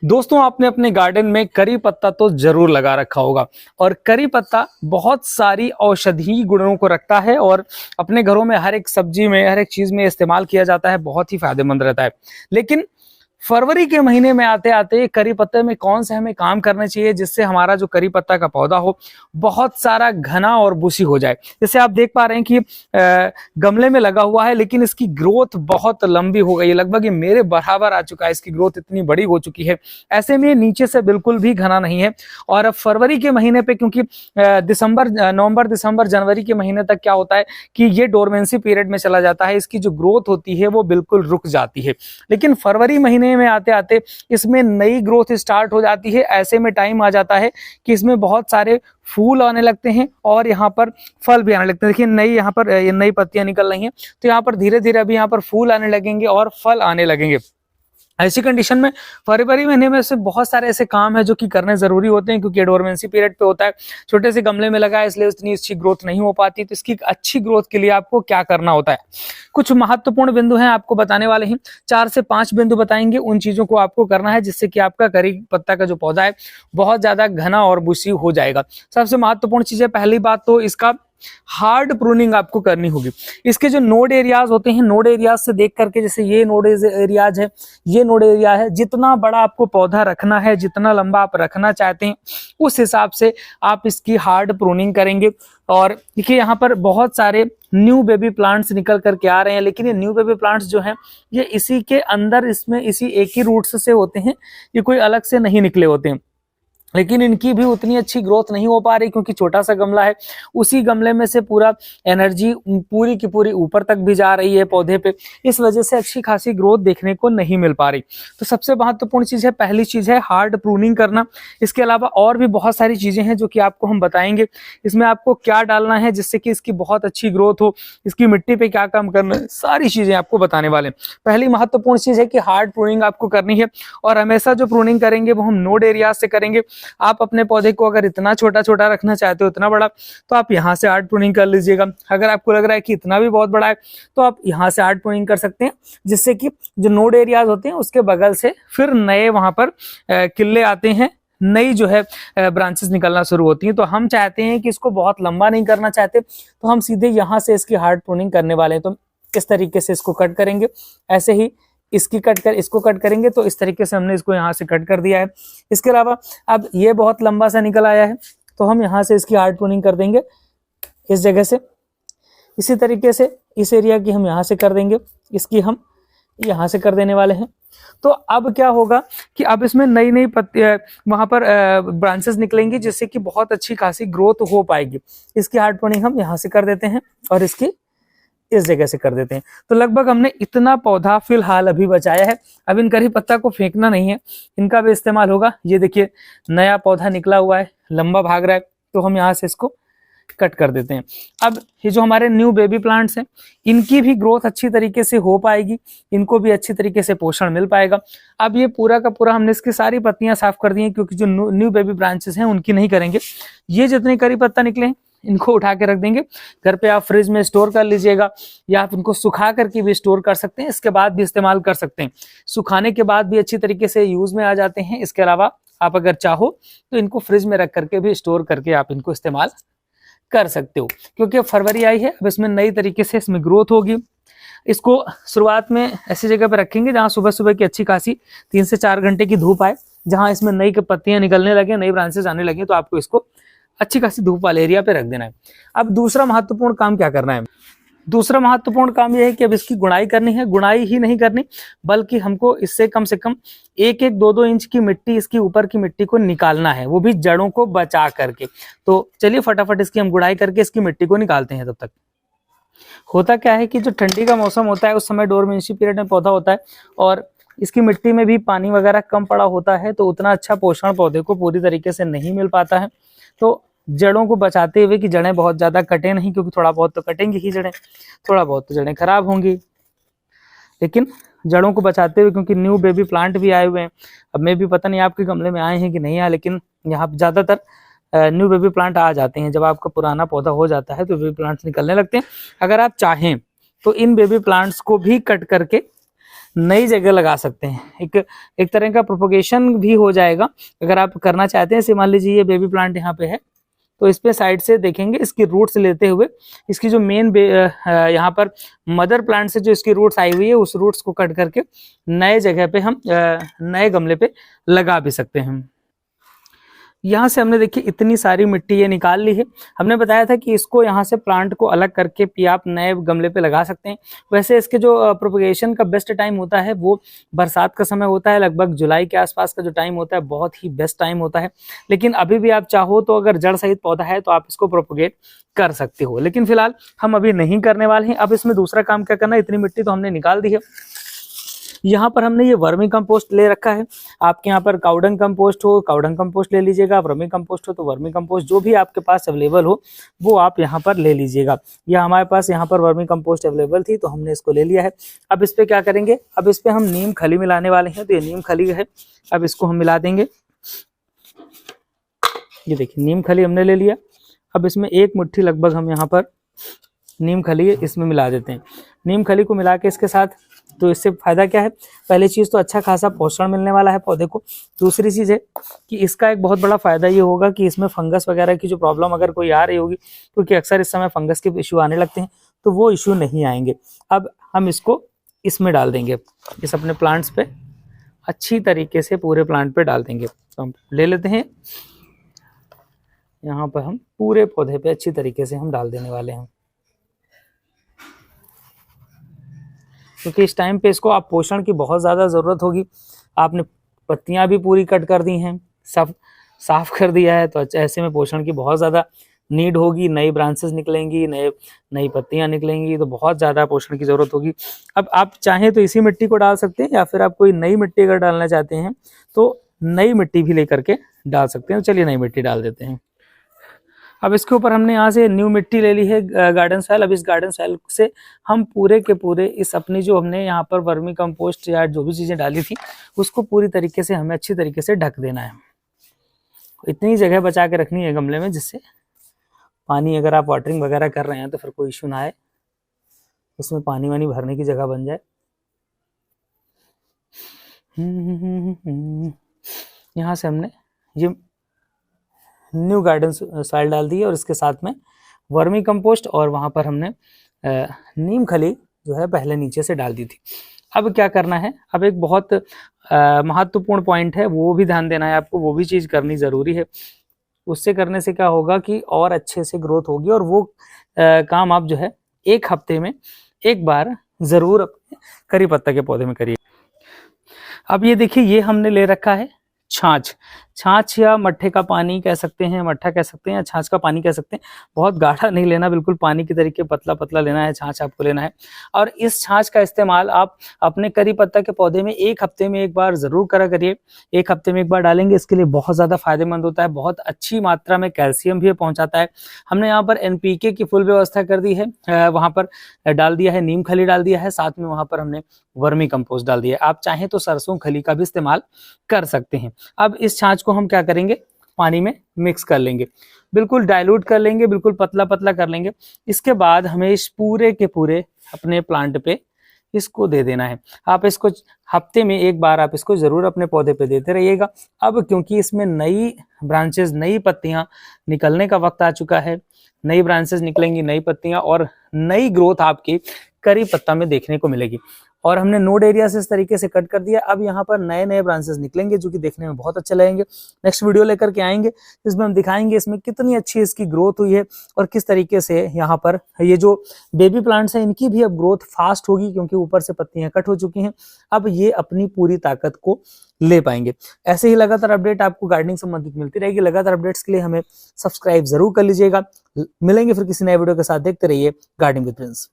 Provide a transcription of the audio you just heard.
दोस्तों, आपने अपने गार्डन में करी पत्ता तो जरूर लगा रखा होगा और करी पत्ता बहुत सारी औषधीय गुणों को रखता है और अपने घरों में हर एक सब्जी में, हर एक चीज में इस्तेमाल किया जाता है। बहुत ही फायदेमंद रहता है। लेकिन फरवरी के महीने में आते आते करी पत्ते में कौन से हमें काम करने चाहिए जिससे हमारा जो करी पत्ता का पौधा हो बहुत सारा घना और बुशी हो जाए। जैसे आप देख पा रहे हैं कि गमले में लगा हुआ है लेकिन इसकी ग्रोथ बहुत लंबी हो गई है, लगभग ये मेरे बराबर आ चुका है, इसकी ग्रोथ इतनी बड़ी हो चुकी है। ऐसे में नीचे से बिल्कुल भी घना नहीं है। और अब फरवरी के महीने पे, क्योंकि नवंबर दिसंबर जनवरी के महीने तक क्या होता है कि ये डोरमेंसी पीरियड में चला जाता है, इसकी जो ग्रोथ होती है वो बिल्कुल रुक जाती है। लेकिन फरवरी महीने में आते आते इसमें नई ग्रोथ स्टार्ट हो जाती है। ऐसे में टाइम आ जाता है कि इसमें बहुत सारे फूल आने लगते हैं और यहाँ पर फल भी आने लगते हैं। देखिए नई यहाँ पर ये नई पत्तियां निकल रही हैं, तो यहाँ पर धीरे धीरे अभी यहाँ पर फूल आने लगेंगे और फल आने लगेंगे। ऐसी कंडीशन में फरवरी महीने में से बहुत सारे ऐसे काम है जो कि करने जरूरी होते हैं, क्योंकि डोरमेंसी पीरियड पे होता है, छोटे से गमले में लगा है इसलिए इतनी अच्छी ग्रोथ नहीं हो पाती। तो इसकी अच्छी ग्रोथ के लिए आपको क्या करना होता है, कुछ महत्वपूर्ण बिंदु हैं आपको बताने वाले हैं। 4 से 5 बिंदु बताएंगे, उन चीजों को आपको करना है जिससे कि आपका करी पत्ता का जो पौधा है बहुत ज्यादा घना और बुशी हो जाएगा। सबसे महत्वपूर्ण चीज है, पहली बात तो इसका हार्ड प्रूनिंग आपको करनी होगी। इसके जो नोड एरियाज होते हैं, नोड एरियाज से देख करके, जैसे ये नोड एरियाज है, ये नोड एरिया है, जितना बड़ा आपको पौधा रखना है, जितना लंबा आप रखना चाहते हैं उस हिसाब से आप इसकी हार्ड प्रूनिंग करेंगे। और देखिए यहाँ पर बहुत सारे न्यू बेबी प्लांट्स निकल करके आ रहे हैं, लेकिन ये न्यू बेबी प्लांट्स जो हैं ये इसी के अंदर, इसमें इसी एक ही रूट्स से होते हैं, ये कोई अलग से नहीं निकले होते हैं। लेकिन इनकी भी उतनी अच्छी ग्रोथ नहीं हो पा रही क्योंकि छोटा सा गमला है। उसी गमले में से पूरा एनर्जी पूरी की पूरी ऊपर तक भी जा रही है पौधे पे, इस वजह से अच्छी खासी ग्रोथ देखने को नहीं मिल पा रही। तो सबसे महत्वपूर्ण चीज है, पहली चीज है हार्ड प्रूनिंग करना। इसके अलावा और भी बहुत सारी चीजें हैं जो कि आपको हम बताएंगे। इसमें आपको क्या डालना है जिससे कि इसकी बहुत अच्छी ग्रोथ हो, इसकी मिट्टी पे क्या काम करना है, सारी चीजें आपको बताने वाले हैं। पहली महत्वपूर्ण चीज है कि हार्ड प्रूनिंग आपको करनी है और हमेशा जो प्रूनिंग करेंगे वो हम नोड एरिया से करेंगे। आप अपने पौधे को अगर इतना छोटा छोटा रखना चाहते हो, इतना बड़ा, तो आप यहाँ से हार्ड प्रूनिंग कर लीजिएगा। अगर आपको लग रहा है कि इतना भी बहुत बड़ा है तो आप यहाँ से हार्ड प्रूनिंग कर सकते हैं, जिससे कि जो नोड एरियाज होते हैं उसके बगल से फिर नए वहां पर किले आते हैं, नई जो है ब्रांचेस निकलना शुरू होती हैं। तो हम चाहते हैं कि इसको बहुत लंबा नहीं करना चाहते, तो हम सीधे यहाँ से इसकी हार्ड प्रूनिंग करने वाले हैं। तो इस तरीके से इसको कट करेंगे, ऐसे ही इसको कट करेंगे। तो इस तरीके से हमने इसको यहाँ से कट कर दिया है। इसके अलावा अब ये बहुत लंबा सा निकल आया है, तो हम यहाँ से इसकी हार्ड प्रूनिंग कर देंगे इस जगह से। इसी तरीके से इस एरिया की हम यहाँ से कर देंगे, इसकी हम यहाँ से कर देने वाले हैं। तो अब क्या होगा कि अब इसमें नई नई पत्ती वहां पर ब्रांचेस निकलेंगी, जिससे कि बहुत अच्छी खासी ग्रोथ हो पाएगी। इसकी हार्ड प्रूनिंग हम यहाँ से कर देते हैं और इसकी इस जगह से कर देते हैं। तो लगभग हमने इतना पौधा फिलहाल अभी बचाया है। अब इन करी पत्ता को फेंकना नहीं है, इनका भी इस्तेमाल होगा। ये देखिए नया पौधा निकला हुआ है, लंबा भाग रहा है, तो हम यहाँ से इसको कट कर देते हैं। अब ये जो हमारे न्यू बेबी प्लांट्स हैं, इनकी भी ग्रोथ अच्छी तरीके से हो पाएगी, इनको भी अच्छी तरीके से पोषण मिल पाएगा। अब ये पूरा का पूरा हमने इसकी सारी पत्तियां साफ कर दी हैं, क्योंकि जो न्यू बेबी ब्रांचेस हैं उनकी नहीं करेंगे। ये जितने करी पत्ता निकले हैं इनको उठा के रख देंगे। घर पे आप फ्रिज में स्टोर कर लीजिएगा, या आप इनको सुखा करके भी स्टोर कर सकते हैं, इसके बाद भी इस्तेमाल कर सकते हैं। सुखाने के बाद भी अच्छी तरीके से यूज में आ जाते हैं। इसके अलावा आप अगर चाहो तो इनको फ्रिज में रख करके भी स्टोर करके आप इनको इस्तेमाल कर सकते हो। क्योंकि अब फरवरी आई है, अब इसमें नई तरीके से इसमें ग्रोथ होगी। इसको शुरुआत में ऐसी जगह पर रखेंगे जहां सुबह सुबह की अच्छी खासी 3 से 4 घंटे की धूप आए, जहां इसमें नई पत्तियां निकलने लगे, नई ब्रांचेस आने लगे, तो आपको इसको अच्छी खासी धूप वाले एरिया पे रख देना है। अब दूसरा महत्वपूर्ण काम क्या करना है, दूसरा महत्वपूर्ण काम यह है कि अब इसकी गुड़ाई करनी है। गुड़ाई ही नहीं करनी, बल्कि हमको इससे कम से कम 1-1, 2-2 इंच की मिट्टी, इसकी ऊपर की मिट्टी को निकालना है, वो भी जड़ों को बचा करके। तो चलिए फटाफट इसकी हम गुड़ाई करके इसकी मिट्टी को निकालते हैं। तब तक होता क्या है कि जो ठंडी का मौसम होता है उस समय डोरमेंसी पीरियड में पौधा होता है और इसकी मिट्टी में भी पानी वगैरह कम पड़ा होता है, तो उतना अच्छा पोषण पौधे को पूरी तरीके से नहीं मिल पाता है। तो जड़ों को बचाते हुए कि जड़ें बहुत ज्यादा कटे नहीं, क्योंकि थोड़ा बहुत तो कटेंगी ही जड़ें, थोड़ा बहुत तो जड़ें खराब होंगी, लेकिन जड़ों को बचाते हुए, क्योंकि न्यू बेबी प्लांट भी आए हुए हैं। अब मैं भी पता नहीं आपके गमले में आए हैं कि नहीं आए, लेकिन यहाँ ज्यादातर न्यू बेबी प्लांट आ जाते हैं। जब आपका पुराना पौधा हो जाता है तो बेबी प्लांट्स निकलने लगते हैं। अगर आप चाहें तो इन बेबी प्लांट्स को भी कट करके नई जगह लगा सकते हैं। एक तरह का प्रोपोगेशन भी हो जाएगा अगर आप करना चाहते हैं। मान लीजिए ये बेबी प्लांट यहाँ पे है, तो इस पे साइड से देखेंगे इसकी रूट्स लेते हुए इसकी जो मेन यहाँ पर मदर प्लांट से जो इसकी रूट्स आई हुई है उस रूट्स को कट करके नए जगह पे हम नए गमले पे लगा भी सकते हैं। यहाँ से हमने देखिए इतनी सारी मिट्टी ये निकाल ली है। हमने बताया था कि इसको यहाँ से प्लांट को अलग करके भी आप नए गमले पे लगा सकते हैं। वैसे इसके जो प्रोपगेशन का बेस्ट टाइम होता है वो बरसात का समय होता है, लगभग जुलाई के आसपास का जो टाइम होता है बहुत ही बेस्ट टाइम होता है। लेकिन अभी भी आप चाहो तो अगर जड़ सहित पौधा है तो आप इसको प्रोपगेट कर सकते हो, लेकिन फिलहाल हम अभी नहीं करने वाले हैं। अब इसमें दूसरा काम क्या करना है, इतनी मिट्टी तो हमने निकाल दी है। यहाँ पर हमने ये वर्मी कंपोस्ट ले रखा है। आपके यहाँ पर काउडंग कंपोस्ट हो, काउडंग कंपोस्ट ले लीजिएगा। वर्मी कंपोस्ट हो तो वर्मी कंपोस्ट, जो भी आपके पास अवेलेबल हो वो आप यहाँ पर ले लीजिएगा। या हमारे पास यहाँ पर वर्मी कंपोस्ट अवेलेबल थी तो हमने इसको ले लिया है। अब इस पे क्या करेंगे, अब इस पे हम नीम खली मिलाने वाले हैं। तो ये नीम खली है, अब इसको हम मिला देंगे। ये देखिए नीम खली हमने ले लिया। अब इसमें एक मुट्ठी लगभग हम यहाँ पर नीम खली इसमें मिला देते हैं। नीम खली को मिला के इसके साथ, तो इससे फायदा क्या है, पहली चीज तो अच्छा खासा पोषण मिलने वाला है पौधे को। दूसरी चीज है कि इसका एक बहुत बड़ा फायदा ये होगा कि इसमें फंगस वगैरह की जो प्रॉब्लम अगर कोई आ रही होगी, क्योंकि अक्सर इस समय फंगस के इशू आने लगते हैं, तो वो इशू नहीं आएंगे। अब हम इसको इसमें डाल देंगे, इस अपने प्लांट्स पे अच्छी तरीके से पूरे प्लांट पे डाल देंगे। तो हम ले लेते हैं, यहाँ पर हम पूरे पौधे पे अच्छी तरीके से हम डाल देने वाले हैं, क्योंकि इस टाइम पे इसको आप पोषण की बहुत ज़्यादा ज़रूरत होगी। आपने पत्तियां भी पूरी कट कर दी हैं, सब साफ कर दिया है, तो ऐसे में पोषण की बहुत ज़्यादा नीड होगी। नई ब्रांचेस निकलेंगी, नई पत्तियां निकलेंगी, तो बहुत ज़्यादा पोषण की ज़रूरत होगी। अब आप चाहें तो इसी मिट्टी को डाल सकते हैं, या फिर आप कोई नई मिट्टी अगर डालना चाहते हैं तो नई मिट्टी भी लेकर के डाल सकते हैं। चलिए नई मिट्टी डाल देते हैं। अब इसके ऊपर हमने यहाँ से न्यू मिट्टी ले ली है, गार्डन सॉइल। अब इस गार्डन सॉइल से हम पूरे के पूरे इस अपनी जो हमने यहाँ पर वर्मी कंपोस्ट या जो भी चीज़ें डाली थी उसको पूरी तरीके से हमें अच्छी तरीके से ढक देना है। इतनी जगह बचा के रखनी है गमले में, जिससे पानी अगर आप वाटरिंग वगैरह कर रहे हैं तो फिर कोई इशू ना आए, उसमें पानी वानी भरने की जगह बन जाए। यहाँ से हमने ये न्यू गार्डन सॉइल डाल दी है और इसके साथ में वर्मी कंपोस्ट, और वहाँ पर हमने नीम खली जो है पहले नीचे से डाल दी थी। अब क्या करना है, अब एक बहुत महत्वपूर्ण पॉइंट है, वो भी ध्यान देना है आपको, वो भी चीज़ करनी ज़रूरी है। उससे करने से क्या होगा कि और अच्छे से ग्रोथ होगी, और वो काम आप जो है 1 हफ्ते में एक बार ज़रूर अपने करी पत्ता के पौधे में करिए। अब ये देखिए, ये हमने ले रखा है छाछ या मट्ठे का पानी कह सकते हैं, मट्ठा कह सकते हैं, या छाछ का पानी कह सकते हैं। बहुत गाढ़ा नहीं लेना, बिल्कुल पानी की तरीके पतला पतला लेना है, छाछ आपको लेना है। और इस छाछ का इस्तेमाल आप अपने करी पत्ता के पौधे में 1 हफ्ते में एक बार जरूर करा करिए। 1 हफ्ते में एक बार डालेंगे, इसके लिए बहुत ज्यादा फायदेमंद होता है। बहुत अच्छी मात्रा में कैल्शियम भी पहुंचाता है। हमने यहाँ पर NPK की फुल व्यवस्था कर दी है, वहां पर डाल दिया है, नीम खली डाल दिया है, साथ में वहां पर हमने वर्मी कंपोस्ट डाल दिया है। आप चाहें तो सरसों खली का भी इस्तेमाल कर सकते हैं। अब इस छाछ को हम क्या करेंगे, पानी में मिक्स कर लेंगे, बिल्कुल डाइल्यूट कर लेंगे, बिल्कुल पतला पतला कर लेंगे। इसके बाद हमें इस पूरे के पूरे अपने प्लांट पे इसको दे देना है। आप इसको हफ्ते में एक बार आप इसको जरूर अपने पौधे पे देते रहिएगा। अब क्योंकि इसमें नई ब्रांचेस, नई पत्तियां निकलने का वक्त आ चुका है, नई ब्रांचेस निकलेंगी, नई पत्तियां और नई ग्रोथ आपकी करी पत्ता में देखने को मिलेगी। और हमने नोड एरिया से इस तरीके से कट कर दिया। अब यहाँ पर नए नए ब्रांचेस निकलेंगे जो कि देखने में बहुत अच्छे लगेंगे। नेक्स्ट वीडियो लेकर के आएंगे, इसमें हम दिखाएंगे इसमें कितनी अच्छी इसकी ग्रोथ हुई है और किस तरीके से यहाँ पर ये जो बेबी प्लांट्स हैं इनकी भी अब ग्रोथ फास्ट होगी, क्योंकि ऊपर से पत्तियां कट हो चुकी हैं। अब ये अपनी पूरी ताकत को ले पाएंगे। ऐसे ही लगातार अपडेट आपको गार्डनिंग संबंधित मिलती रहेगी। लगातार अपडेट्स के लिए हमें सब्सक्राइब जरूर कर लीजिएगा। मिलेंगे फिर किसी नए वीडियो के साथ, देखते रहिए गार्डनिंग विद प्रिंस।